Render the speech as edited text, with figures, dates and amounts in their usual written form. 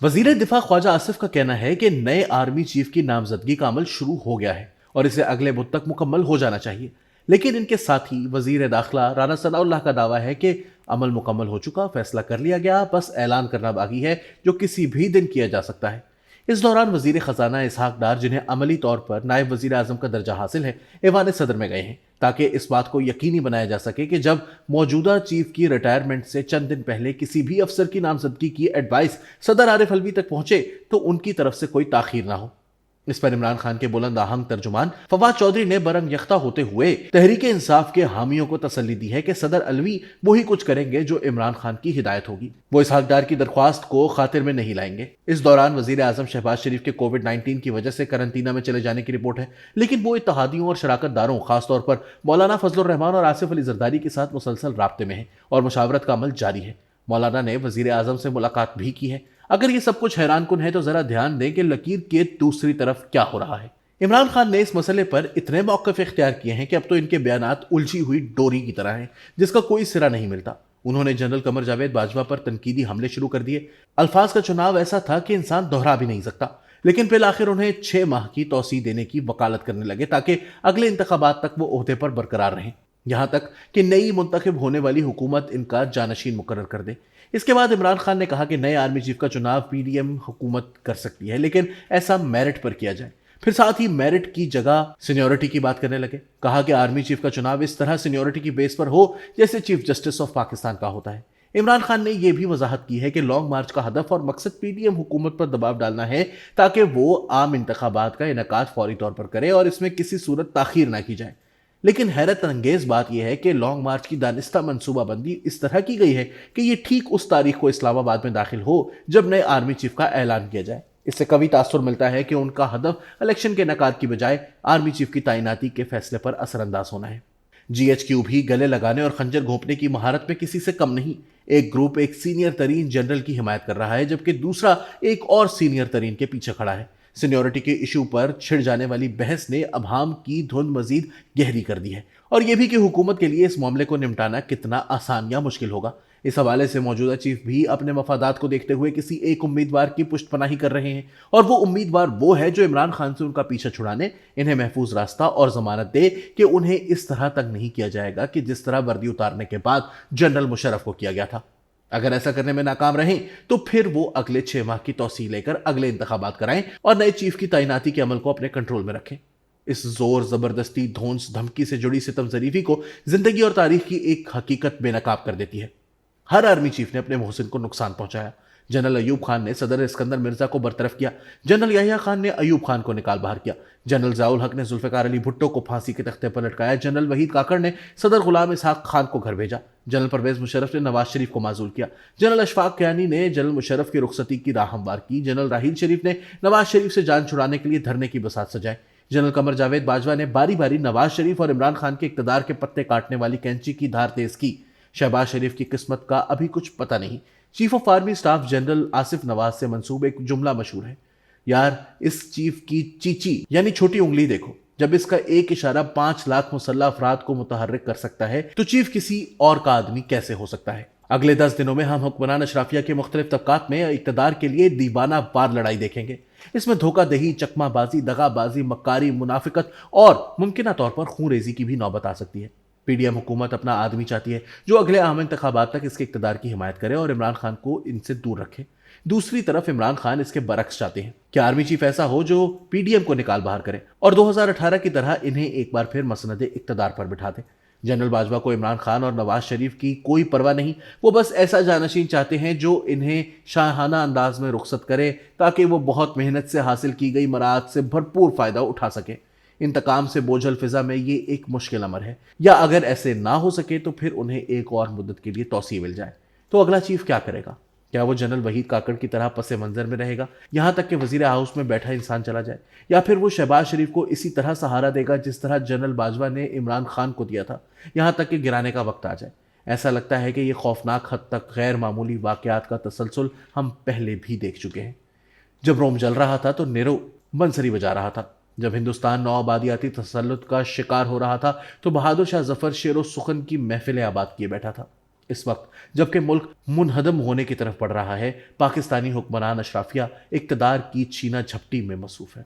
वजीर दिफा ख्वाजा आसिफ का कहना है कि नए आर्मी चीफ की नामजदगी का अमल शुरू हो गया है और इसे अगले बुध तक मुकम्मल हो जाना चाहिए। लेकिन इनके साथ ही वजीर दाखिला राना सनाउल्लाह का दावा है कि अमल मुकम्मल हो चुका, फैसला कर लिया गया, बस ऐलान करना बाकी है जो किसी भी दिन किया जा सकता है। इस दौरान वजीर खजाना इसहाक डार, जिन्हें अमली तौर पर नायब वजीर आजम का दर्जा हासिल है, ऐवान सदर में गए हैं ताकि इस बात को यकीनी बनाया जा सके कि जब मौजूदा चीफ की रिटायरमेंट से चंद दिन पहले किसी भी अफसर की नामजदगी की एडवाइस सदर आरिफ अलवी तक पहुंचे तो उनकी तरफ से कोई ताखीर ना हो। इस पर इमरान खान के बुलंद आहंग तर्जुमान फवाद चौधरी ने बरंग यख्ता होते हुए तहरीक इंसाफ के हामियों को तसल्ली दी है कि सदर अलवी वही कुछ करेंगे जो इमरान खान की हिदायत होगी, वो इसहाक डार की दरख्वास्त को खातिर में नहीं लाएंगे। इस दौरान वजीर आजम शहबाज शरीफ के कोविड-19 की वजह से करंटीना में चले जाने की रिपोर्ट है, लेकिन वो इत्तेहादियों और शराकतदारों खासतौर पर मौलाना फजलुर रहमान और आसिफ अली जरदारी के साथ मुसलसल राब्ते में है और मुशावरत का अमल जारी है। मौलाना ने वजीर आजम से मुलाकात भी की है। अगर ये सब कुछ हैरान कुन है तो जरा ध्यान दें कि लकीर के दूसरी तरफ क्या हो रहा है। इमरान खान ने इस मसले पर इतने मौक़िफ़ इख्तियार किए हैं कि अब तो इनके बयानात उलझी हुई डोरी की तरह हैं जिसका कोई सिरा नहीं मिलता। उन्होंने जनरल कमर जावेद बाजवा पर तनकीदी हमले शुरू कर दिए। अल्फाज का चुनाव ऐसा था कि इंसान दोहरा भी नहीं सकता, लेकिन फिर आखिर उन्हें 6 माह की तौसी देने की वकालत करने लगे ताकि अगले इंतखाबात तक वो ओहदे पर बरकरार रहें, यहां तक कि नई मुंतखब होने वाली हुकूमत इनका जानशीन मुकर्रर कर दे। इसके बाद इमरान खान ने कहा कि नए आर्मी चीफ का चुनाव पीडीएम हुकूमत कर सकती है, लेकिन ऐसा मेरिट पर किया जाए। फिर साथ ही मेरिट की जगह सीनियोरिटी की बात करने लगे। कहा कि आर्मी चीफ का चुनाव इस तरह सीनियोरिटी की बेस पर हो जैसे चीफ जस्टिस ऑफ पाकिस्तान का होता है। इमरान खान ने यह भी वजाहत की है कि लॉन्ग मार्च का हदफ और मकसद पीडीएम हुकूमत पर दबाव डालना है ताकि वो आम इंतखाबात का इनेकाद फौरी तौर पर करे और इसमें किसी सूरत ताखीर ना की जाए। लेकिन हैरत अंगेज बात यह है कि लॉन्ग मार्च की दानिस्ता मनसूबाबंदी इस तरह की गई है कि ये ठीक उस तारीख को इस्लामाबाद में दाखिल हो जब नए आर्मी चीफ का ऐलान किया जाए। इससे कभी तासुर मिलता है कि उनका हदफ इलेक्शन के इनेकाद की बजाय आर्मी चीफ की तैनाती के फैसले पर असरअंदाज होना है। जीएचक्यू भी गले लगाने और खंजर घोंपने की महारत में किसी से कम नहीं। एक ग्रुप एक सीनियर तरीन जनरल की हिमायत कर रहा है जबकि दूसरा एक और सीनियर तरीन के पीछे खड़ा है। सीनियोरिटी के इशू पर छिड़ जाने वाली बहस ने अभाम की धुंध मजीद गहरी कर दी है और यह भी कि हुकूमत के लिए इस मामले को निपटाना कितना आसान या मुश्किल होगा। इस हवाले से मौजूदा चीफ भी अपने मफादात को देखते हुए किसी एक उम्मीदवार की पुष्टपनाही कर रहे हैं और वो उम्मीदवार वो है जो इमरान खान से उनका पीछा छुड़ाने, इन्हें महफूज रास्ता और जमानत दे कि उन्हें इस तरह तक नहीं किया जाएगा कि जिस तरह वर्दी उतारने के बाद जनरल मुशर्रफ को किया गया था। अगर ऐसा करने में नाकाम रहें तो फिर वो अगले 6 माह की तौसीह लेकर अगले इंतखाबात कराएं और नए चीफ की तैनाती के अमल को अपने कंट्रोल में रखें। इस जोर जबरदस्ती धौंस धमकी से जुड़ी सितम जरीफी को जिंदगी और तारीख की एक हकीकत बेनकाब कर देती है। हर आर्मी चीफ ने अपने मोहसिन को नुकसान पहुंचाया। जनरल अयूब खान ने सदर इस्कंदर मिर्जा को बरतरफ किया, जनरल याहिया खान ने अयूब खान को निकाल बाहर किया, जनरल ज़ियाउल हक ने जुल्फ़िकार अली भुट्टो को फांसी के तख्ते पर लटकाया, जनरल वहीद काकड़ ने सदर गुलाम इसहाक खान को घर भेजा, जनरल परवेज मुशर्रफ ने नवाज शरीफ को माजूल किया, जनरल अशफाक कियानी ने जनरल मुशर्रफ की रुखसती की राह हमवार की, जनरल राहील शरीफ ने नवाज शरीफ से जान छुड़ाने के लिए धरने की बसात सजाए, जनरल कमर जावेद बाजवा ने बारी बारी नवाज शरीफ और इमरान खान के इक़्तिदार के पत्ते काटने वाली कैंची की धार तेज की। शहबाज शरीफ की किस्मत का अभी कुछ पता नहीं। Chief of army staff general Asif Nawaz से मंसूब एक जुमला मशहूर है, यार इस चीफ की चीची यानी छोटी उंगली देखो, जब इसका एक इशारा 5 लाख मुसल्लह अफराद को मुतहर्रिक कर सकता है तो चीफ किसी और का आदमी कैसे हो सकता है। अगले 10 दिनों में हम हुक्मरान अशराफिया के मुख्तलिफ तबकात में इक़्तिदार के लिए दीवाना वार लड़ाई देखेंगे। इसमें धोखादही, चकमाबाजी, दगाबाजी, मक्कारी, मुनाफिकत और मुमकिना तौर पर खूनरेजी की भी नौबत आ सकती है। पीडीएम हुकूमत अपना आदमी चाहती है जो अगले आम इंतखाबात तक इसके इक़्तिदार की हिमायत करे और इमरान खान को इनसे दूर रखे। दूसरी तरफ इमरान खान इसके बरक्स चाहते हैं कि आर्मी चीफ ऐसा हो जो पीडीएम को निकाल बाहर करे और 2018 की तरह इन्हें एक बार फिर मसनदे इक़्तिदार पर बिठा दे। जनरल बाजवा को इमरान खान और नवाज शरीफ की कोई परवाह नहीं, वो बस ऐसा जानशीन चाहते हैं जो इन्हें शाहाना अंदाज में रुखसत करे ताकि वो बहुत मेहनत से हासिल की गई मराद से भरपूर फायदा उठा सके। इंतकाम से बोझल फिजा में ये एक मुश्किल अमर है, या अगर ऐसे ना हो सके तो फिर उन्हें एक और मुद्दत के लिए तौसीह मिल जाए तो अगला चीफ क्या करेगा? क्या वो जनरल वहीद काकड़ की तरह पसे मंजर में रहेगा यहां तक कि वजीर हाउस में बैठा इंसान चला जाए, या फिर वो शहबाज शरीफ को इसी तरह सहारा देगा जिस तरह जनरल बाजवा ने इमरान खान को दिया था, यहां तक कि गिराने का वक्त आ जाए? ऐसा लगता है कि ये खौफनाक हद तक गैर मामूली वाकयात का तसलसल हम पहले भी देख चुके हैं। जब रोम जल रहा था तो नेरो बंसरी बजा रहा था, जब हिंदुस्तान नौ आबादियाती तसल्लुत का शिकार हो रहा था तो बहादुर शाह जफर शेर व सुखन की महफिलें आबाद किए बैठा था। اس وقت جبکہ ملک منہدم ہونے کی طرف بڑھ رہا ہے، پاکستانی حکمران اشرافیہ اقتدار کی چھینا جھپٹی میں مصروف ہے۔